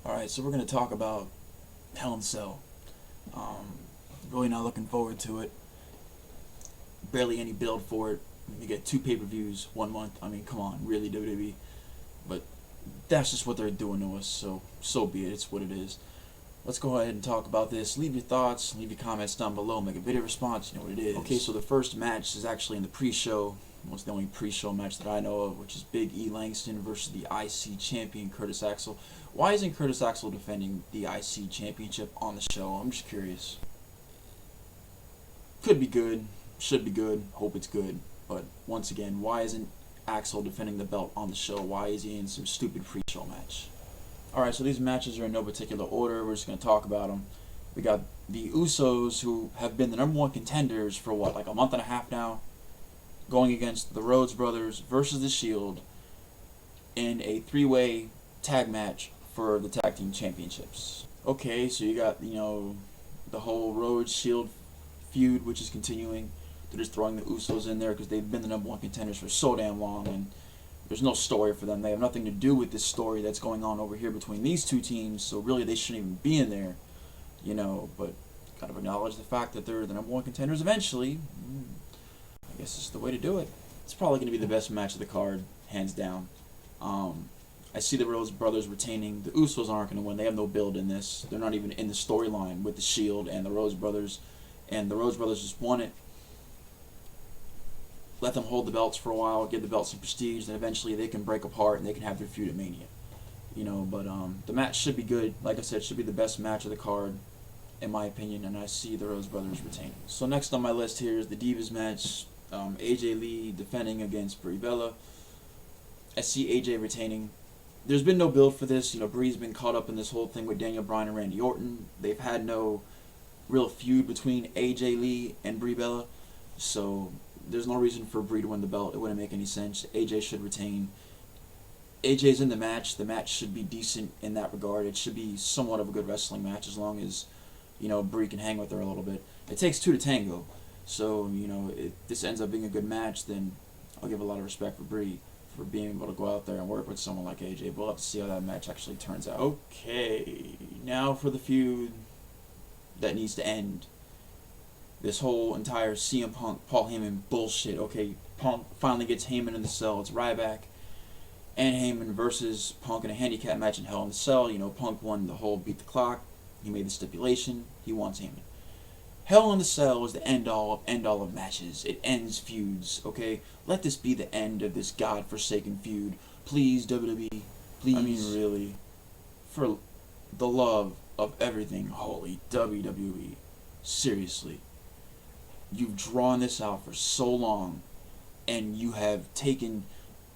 Alright, so we're going to talk about Hell in Cell. Um, really not looking forward to it. Barely any build for it. You get 2 pay-per-views 1 month. I mean, come on, really, WWE. But that's just what they're doing to us, so be it. It's what it is. Let's go ahead and talk about this. Leave your thoughts, leave your comments down below, make a video response, you know what it is. Okay, so the first match is actually in the pre-show. It's the only pre-show match that I know of, which is Big E Langston versus the IC champion Curtis Axel. Why isn't Curtis Axel defending the IC championship on the show? I'm just curious. Could be good, should be good, hope it's good. But once again, why isn't Axel defending the belt on the show? Why is he in some stupid pre-show match? Alright, so these matches are in no particular order. We're just going to talk about them. We got the Usos, who have been the #1 contenders for what, like a month and a half now, going against the Rhodes Brothers versus the Shield in a 3-way tag match for the tag team championships. Okay, so you got, the whole Rhodes Shield feud, which is continuing. They're just throwing the Usos in there because they've been the #1 contenders for so damn long, and there's no story for them. They have nothing to do with this story that's going on over here between these two teams, so really they shouldn't even be in there, but kind of acknowledge the fact that they're the #1 contenders eventually. I guess it's the way to do it. It's probably going to be the best match of the card, hands down. I see the Rhodes Brothers retaining. The Usos aren't going to win. They have no build in this. They're not even in the storyline with the Shield and the Rhodes Brothers. And the Rhodes Brothers just won it. Let them hold the belts for a while, give the belts some prestige, then eventually they can break apart and they can have their feud at Mania. But the match should be good. Like I said, it should be the best match of the card, in my opinion, and I see the Rhodes Brothers retaining. So next on my list here is the Divas match. AJ Lee defending against Brie Bella. I see AJ retaining. There's been no build for this. Brie's been caught up in this whole thing with Daniel Bryan and Randy Orton. They've had no real feud between AJ Lee and Brie Bella, so there's no reason for Brie to win the belt. It wouldn't make any sense. AJ should retain. AJ's in the match. The match should be decent in that regard. It should be somewhat of a good wrestling match as long as, Brie can hang with her a little bit. It takes 2 to tango. So, if this ends up being a good match, then I'll give a lot of respect for Brie for being able to go out there and work with someone like AJ. But we'll have to see how that match actually turns out. Okay, now for the feud that needs to end. This whole entire CM Punk, Paul Heyman bullshit. Okay, Punk finally gets Heyman in the cell. It's Ryback and Heyman versus Punk in a handicap match in Hell in the Cell. Punk won the whole beat the clock. He made the stipulation. He wants Heyman. Hell in the Cell is the end all of matches. It ends feuds, okay? Let this be the end of this godforsaken feud. Please, WWE. Please. I mean, really. For the love of everything holy, WWE. Seriously. You've drawn this out for so long, and you have taken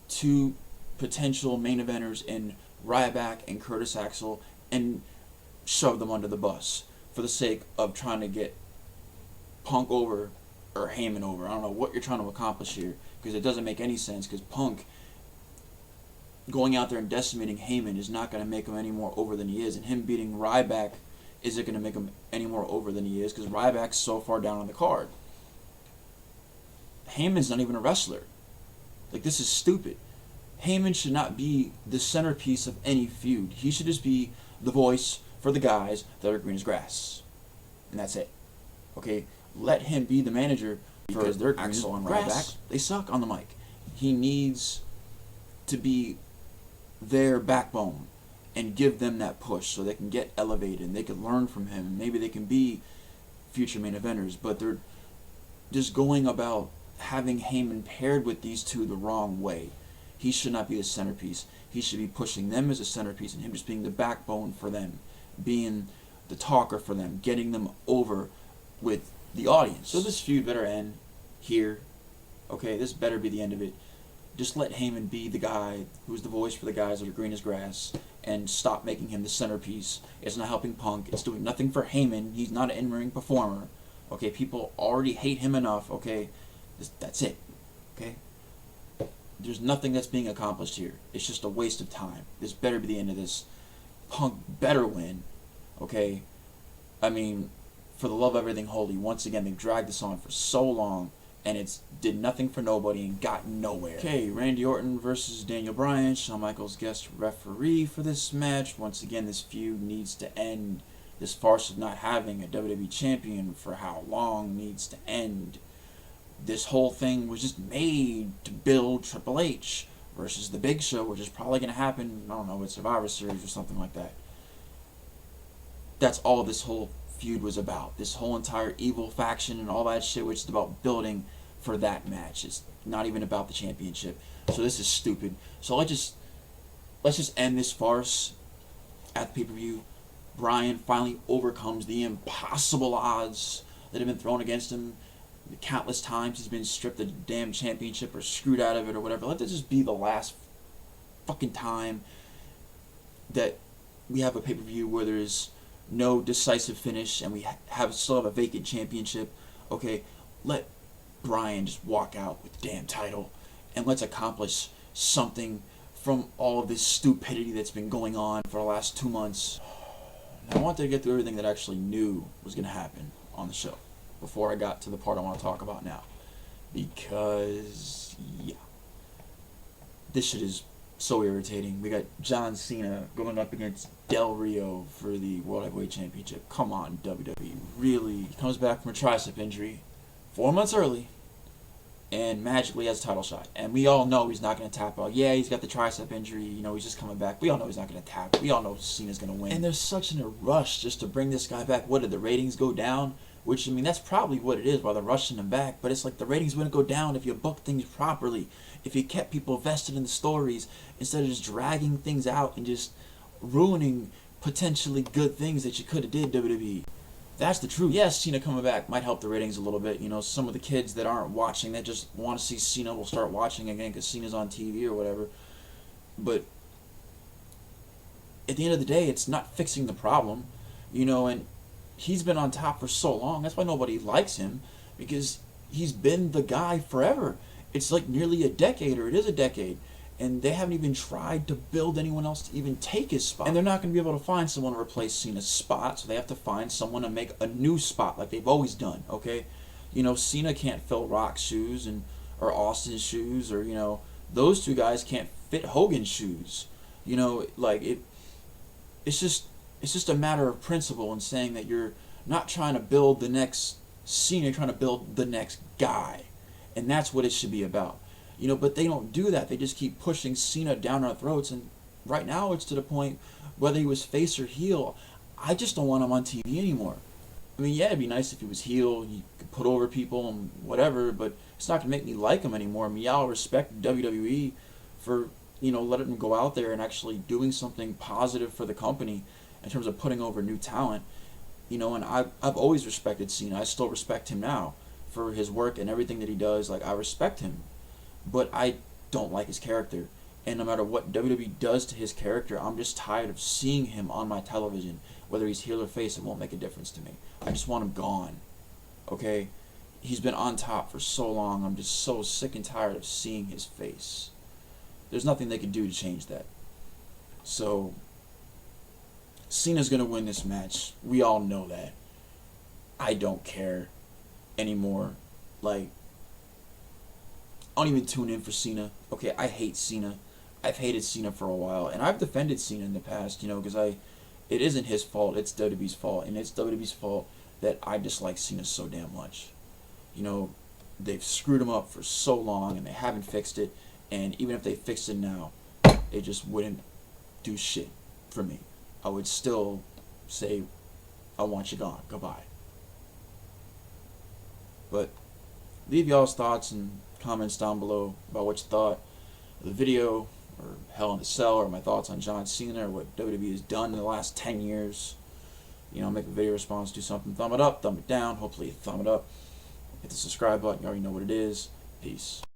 2 potential main eventers in Ryback and Curtis Axel and shoved them under the bus for the sake of trying to get Punk over or Heyman over. I don't know what you're trying to accomplish here, because it doesn't make any sense, because Punk going out there and decimating Heyman is not going to make him any more over than he is, and him beating Ryback isn't going to make him any more over than he is, because Ryback's so far down on the card. Heyman's not even a wrestler. Like, this is stupid. Heyman should not be the centerpiece of any feud. He should just be the voice for the guys that are green as grass. And that's it. Okay? Let him be the manager, because they're green as grass. They suck on the mic. He needs to be their backbone and give them that push so they can get elevated and they can learn from him. Maybe they can be future main eventers, but they're just going about having Heyman paired with these 2 the wrong way. He should not be the centerpiece. He should be pushing them as a centerpiece and him just being the backbone for them, being the talker for them, getting them over with the audience. So this feud better end here. Okay, this better be the end of it. Just let Heyman be the guy who's the voice for the guys that are green as grass, and stop making him the centerpiece. It's not helping Punk. It's doing nothing for Heyman. He's not an in-ring performer. Okay, people already hate him enough. Okay, that's it. Okay, there's nothing that's being accomplished here. It's just a waste of time. This better be the end of this. Punk better win. Okay, I mean, for the love of everything holy, once again, they've dragged this on for so long. and it's did nothing for nobody and got nowhere. Okay, Randy Orton versus Daniel Bryan, Shawn Michaels guest referee for this match. Once again, this feud needs to end. This farce of not having a WWE champion for how long needs to end. This whole thing was just made to build Triple H versus The Big Show, which is probably going to happen, I don't know, with Survivor Series or something like that. That's all this whole feud was about. This whole entire evil faction and all that shit, which is about building for that match. It's not even about the championship. So this is stupid. So let's just end this farce at the pay-per-view. Bryan finally overcomes the impossible odds that have been thrown against him. The countless times he's been stripped of the damn championship or screwed out of it or whatever. Let this just be the last fucking time that we have a pay-per-view where there's no decisive finish and we still have a vacant championship. Okay, let Bryan just walk out with the damn title and let's accomplish something from all of this stupidity that's been going on for the last 2 months. I wanted to get through everything that I actually knew was going to happen on the show before I got to the part I want to talk about now. Because, yeah, this shit is so irritating. We got John Cena going up against Del Rio for the World Heavyweight Championship. Come on, WWE. Really? He comes back from a tricep injury 4 months early and magically has a title shot. And we all know he's not going to tap out. Yeah, he's got the tricep injury. You know, he's just coming back. We all know he's not going to tap. We all know Cena's going to win. And there's such a rush just to bring this guy back. What, did the ratings go down? Which, I mean, that's probably what it is, why they're rushing him back. But it's like the ratings wouldn't go down if you booked things properly. If you kept people vested in the stories instead of just dragging things out and just ruining potentially good things that you could have did, WWE. That's the truth. Yes, Cena coming back might help the ratings a little bit. You know, some of the kids that aren't watching, that just want to see Cena, will start watching again because Cena's on TV or whatever. But at the end of the day, it's not fixing the problem. You know, and he's been on top for so long. That's why nobody likes him, because he's been the guy forever. It's like nearly a decade, or it is a decade. And they haven't even tried to build anyone else to even take his spot. And they're not going to be able to find someone to replace Cena's spot, so they have to find someone to make a new spot like they've always done, okay? You know, Cena can't fill Rock's shoes or Austin's shoes, or, you know, those two guys can't fit Hogan's shoes. You know, like, it's just a matter of principle and saying that you're not trying to build the next Cena, you're trying to build the next guy. And that's what it should be about. You know, but they don't do that. They just keep pushing Cena down our throats, and right now it's to the point, whether he was face or heel, I just don't want him on TV anymore. I mean, yeah, it'd be nice if he was heel, he could put over people and whatever, but it's not going to make me like him anymore. I mean, yeah, I'll respect WWE for, you know, letting him go out there and actually doing something positive for the company in terms of putting over new talent. You know, and I've always respected Cena. I still respect him now for his work and everything that he does. Like, I respect him. But I don't like his character. And no matter what WWE does to his character, I'm just tired of seeing him on my television. Whether he's heel or face, it won't make a difference to me. I just want him gone. Okay? He's been on top for so long. I'm just so sick and tired of seeing his face. There's nothing they can do to change that. So, Cena's going to win this match. We all know that. I don't care anymore. Like, I don't even tune in for Cena. Okay, I hate Cena. I've hated Cena for a while, and I've defended Cena in the past, you know, because it isn't his fault, it's WWE's fault, and it's WWE's fault that I dislike Cena so damn much. You know, they've screwed him up for so long, and they haven't fixed it, and even if they fixed it now, it just wouldn't do shit for me. I would still say, I want you gone, goodbye. But leave y'all's thoughts and comments down below about what you thought of the video, or Hell in a Cell, or my thoughts on John Cena, or what WWE has done in the last 10 years. You know, make a video response, do something, thumb it up, thumb it down, hopefully thumb it up. Hit the subscribe button, you already know what it is. Peace.